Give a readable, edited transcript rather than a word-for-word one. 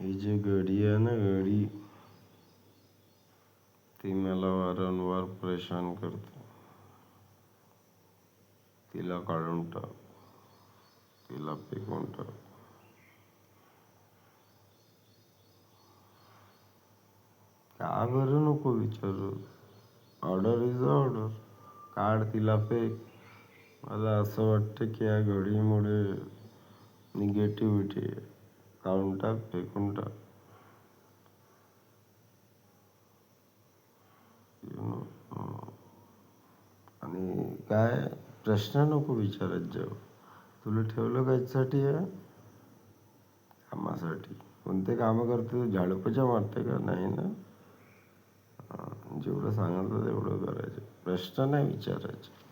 ही जी घडी आहे ना घडी, ती मला वारंवार परेशान करते. तिला काढून टाक, तिला फेकून टाक. का बरं नको विचारू. Order is order. काढ, तिला फेक. मला असं वाटतं की या घडीमुळे निगेटिव्हिटी आहे. काढून टाक, फेकून टाक. आणि काय प्रश्न नको विचारत जाऊ. तुला ठेवलं कशासाठी आहे? कामासाठी. कोणते कामं करते तू? झाडूपोछा मारते का? नाही ना. जेवढं सांगितलं तेवढं करायचं, प्रश्न नाही विचारायचे.